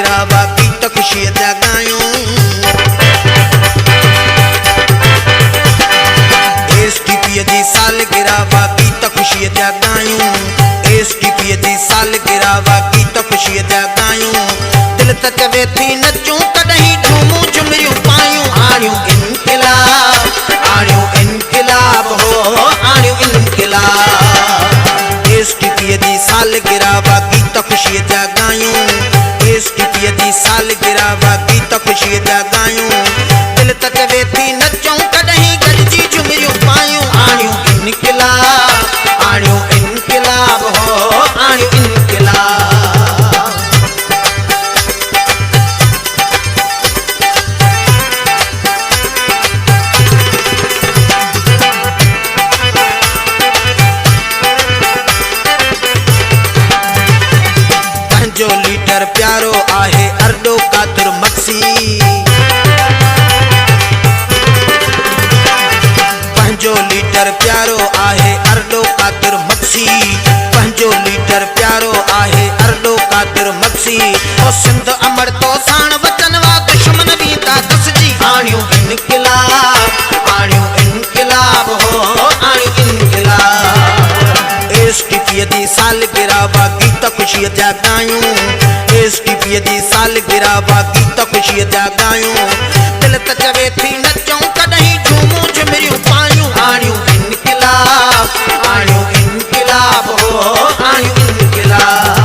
गिरावा गीत खुशी जा गायूं एसटीपी जी साल गिरावा गीत खुशी जा गायूं एसटीपी जी साल गिरावा गीत खुशी जा गायूं दिल त चवे थी नचूं कॾहिं झूमूं झुमरियूं पायूं आणियूं इनकिलाब हो आणियूं इनकिलाब एसटीपी जी साल गिरावा गीत खुशी जा गायूं एसटीपी जी साल गिरावा गीत खुशी जा गायूं दिल त चवे थी नचूं कॾहिं गॾिजी झुमरियूं पायूं आणियूं इनकिलाब हो आणियूं इनकिलाब पंहिंजो लीडर प्यारो आहे अरडो कादर मक्सी पंहिंजो लीडर प्यारो आहे अरडो कादर मक्सी पंहिंजो लीडर प्यारो आहे अरडो कादर मक्सी ओ सिंध अमर तो साण वचन वा दुश्मन भी ता दसजी आणियूं इनकिलाब हो आणियूं इनकिलाब एसटीपी जी साल गिरावा गीत खुशी जा गायूं एसटीपी जी साल गिरावा गीत खुशी जा गायूं दिल त चवे थी नचूं कॾहिं झूमूं झुमरियूं पायूं आणियूं इनकिलाब हो आणियूं इनकिलाब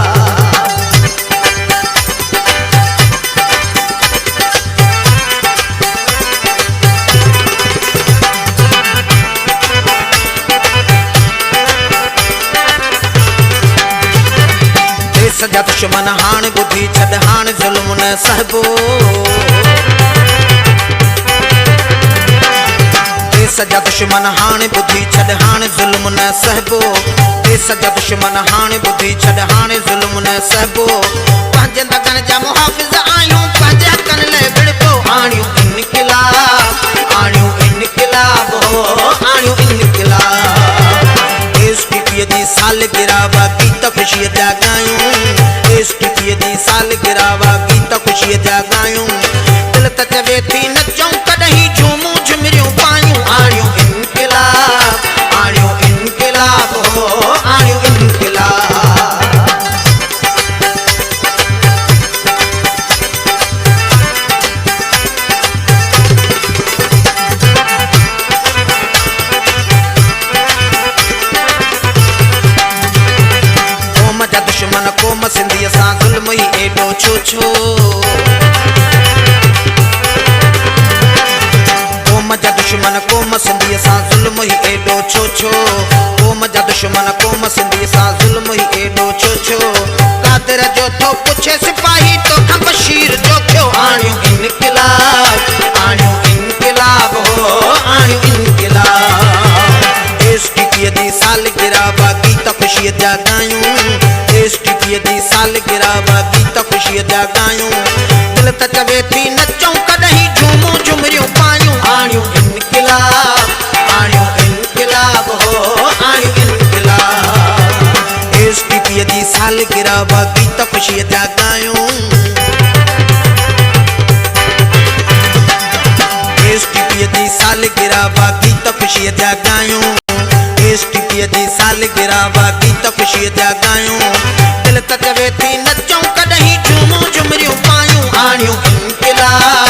सजा दुश्मन हाण बुद्धि छड़ हाण जुल्म न सहबो सजा दुश्मन हाण बुद्धि छड़ हाण जुल्म न सहबो सजा दुश्मन हाण बुद्धि छड़ हाण जुल्म न सहबो पंहिंजे दगन जा मुहाफ़िज़ आयूं पंहिंजे हक़न लाइ विड़बो आणियूं इनकिलाब हो आणियूं इनकिलाब एसटीपी जी साल गिरावा गीत खुशी जा गायूं एसटीपी जी साल गिरावा गीत खुशी जा गायूं दिल त चवे थी नचूं कॾहिं झूमूं झुमरियूं पायूं आणियूं इनकिलाब हो आणियूं इनकिलाब दुश्मन कोम सिंधीअ सां ज़ुल्म ई एॾो छो कोम जा दुश्मन कोम सिंधीअ सां ज़ुल्म ई एॾो छो कोम जा दुश्मन कोम सिंधीअ सां ज़ुल्म ई एॾो छो कादिर जो थो पुछे सिपाही तो खां बशीर जो थियो आणियूं इनकिलाब हो आणियूं इनकिलाब एसटीपी जी साल गिरावा गीत खुशी जा गायूं एसटीपी जी साल गिरावा गीत खुशी जा गायूं दिल त चवे थी नचूं कॾहिं झूमूं झुमरियूं पायूं आणियूं इनकिलाब हो आणियूं इनकिलाब एसटीपी जी साल गिरावा गीत खुशी जा गायूं एसटीपी जी साल गिरावा गीत खुशी जा गायूं एसटीपी जी साल गिरावा गीत खुशी जा गायूं दिल त चवे थी नचूं कॾहिं झूमूं झुमरियूं पायूं आणियूं इनकिलाब